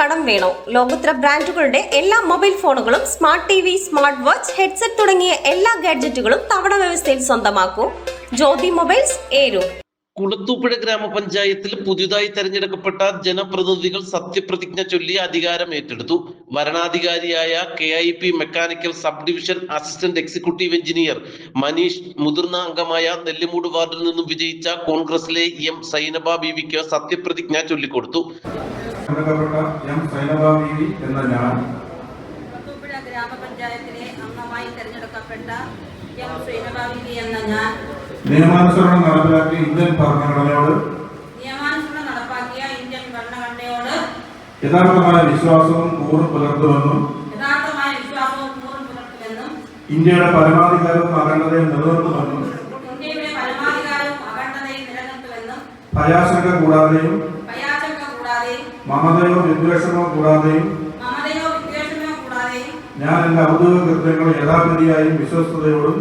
കടം വേണോ? ലോകോത്തര ബ്രാൻഡുകളുടെ എല്ലാ മൊബൈൽ ഫോണുകളും smart T V, smart watch, headset തുടങ്ങിയ എല്ലാ ഗാഡ്ജറ്റുകളും തവണ വ്യവസ്ഥയിൽ സ്വന്തമാക്കൂ. ജ്യോതി മൊബൈൽസ്, ഏരൂർ. കുളത്തൂപ്പുഴ ഗ്രാമപഞ്ചായത്തിൽ പുതിയതായി തെരഞ്ഞെടുക്കപ്പെട്ട ജനപ്രതിനിധികൾ സത്യപ്രതിജ്ഞ ചൊല്ലി അധികാരം ഏറ്റെടുത്തു. വരണാധികാരിയായ KIP mechanical sub division assistant executive engineer Manish, മുതിർന്ന അംഗമായ നെല്ലിമൂട് വാർഡിൽ നിന്നും വിജയിച്ച കോൺഗ്രസിലെ M സൈനബ ബീവിക്ക് സത്യപ്രതിജ്ഞ ചൊല്ലിക്കൊടുത്തു. ഗ്രാമപഞ്ചായത്തിലെ അംഗമായി തെരഞ്ഞെടുക്കപ്പെട്ട M സൈനബ ബീവി എന്ന ഞാൻ നിയമാനുസരണം നടപ്പാക്കിയ ഇന്ത്യൻ ഭരണഘടനയോട് യഥാർത്ഥമായ വിശ്വാസവും കൂറും പുലർത്തുമെന്നും ഇന്ത്യയുടെ പരമാധികാരവും അഖണ്ഡതയും നിലനിർത്തുമെന്നും ഭയാശങ്ക കൂടാതെയും മമതയോ വിദ്വേഷമോ കൂടാതെയും ഞാൻ എന്റെ ഔദ്യോഗിക കൃത്യങ്ങൾ യഥാവിധിയായും വിശ്വസ്തയോടും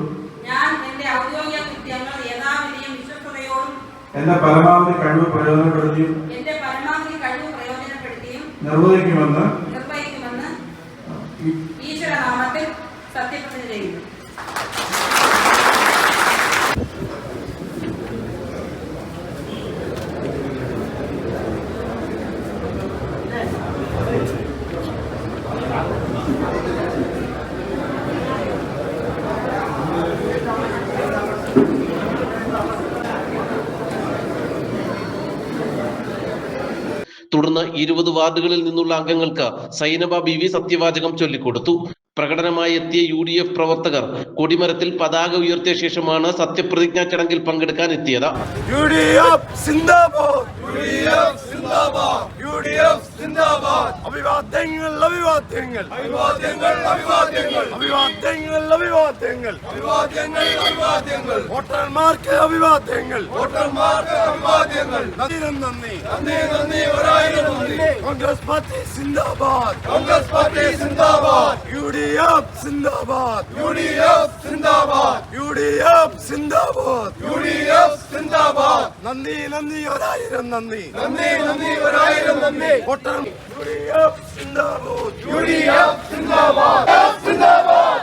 എന്റെ പരമാവധി കഴിവ് പ്രയോജനപ്പെടുത്തിയും നിർവഹിക്കുമെന്ന് ഈശ്വരനാമത്തിൽ സത്യപ്രതിജ്ഞ ചെയ്യുന്നു. തുടർന്ന് 20 വാർഡുകളിൽ നിന്നുള്ള അംഗങ്ങൾക്ക് സൈനബ ബീവി സത്യവാചകം ചൊല്ലിക്കൊടുത്തു. പ്രകടനമായി എത്തിയ UDF പ്രവർത്തകർ കൊടിമരത്തിൽ പതാക ഉയർത്തിയ ശേഷമാണ് സത്യപ്രതിജ്ഞാ ചടങ്ങിൽ പങ്കെടുക്കാൻ എത്തിയത്. കോൺഗ്രസ് പാർട്ടി സിന്ദാബാദ്, കോൺഗ്രസ് പാർട്ടി സിന്ദാബാദ്, UDF സിന്ദാബാദ്, UDF സിന്ദാബാദ്, UDF സിന്ദാബാദ്, UDF സിന്ദാബാദ്. നന്ദി നന്ദി ഒരായിരം നന്ദി, നന്ദി നന്ദി ഒരായിരം നന്ദി. UDF സിന്ദാബാദ്, UDF സിന്ദാബാദ്, സിന്ദാബാദ്.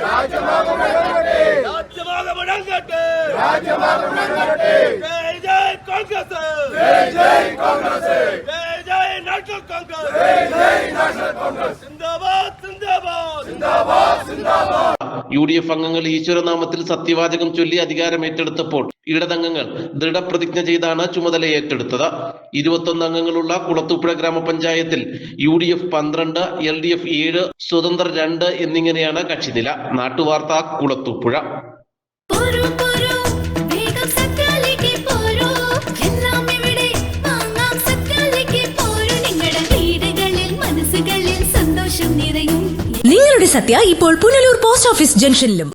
രാജ്യമാകെ രാജ്യമാകെ രാജ്യമാകെ രാജ്യമാകെ. ജയ് ജയ് കോൺഗ്രസ്, ജയ് ജയ് കോൺഗ്രസ്, ജയ് ജയ് നാഷണൽ കോൺഗ്രസ്, ജയ് ജയ് നാഷണൽ കോൺഗ്രസ്. സിന്ദാബാദ് സിന്ദാബാദ് സിന്ദാബാദ് സിന്ദാബാദ്. UDF അംഗങ്ങൾ ഈശ്വരനാമത്തിൽ സത്യവാചകം ചൊല്ലി അധികാരം ഏറ്റെടുത്തപ്പോൾ ഇടതംഗങ്ങൾ ദൃഢപ്രതിജ്ഞ ചെയ്താണ് ചുമതല ഏറ്റെടുത്തത്. 21 അംഗങ്ങളുള്ള കുളത്തൂപ്പുഴ ഗ്രാമപഞ്ചായത്തിൽ UDF 12, LDF 7, സ്വതന്ത്ര 2 എന്നിങ്ങനെയാണ് കക്ഷിനില. നാട്ടുവാർത്ത, കുളത്തൂപ്പുഴ. നിങ്ങളുടെ സത്യ ഇപ്പോൾ പുനലൂർ പോസ്റ്റ് ഓഫീസ് ജംഗ്ഷനിലും.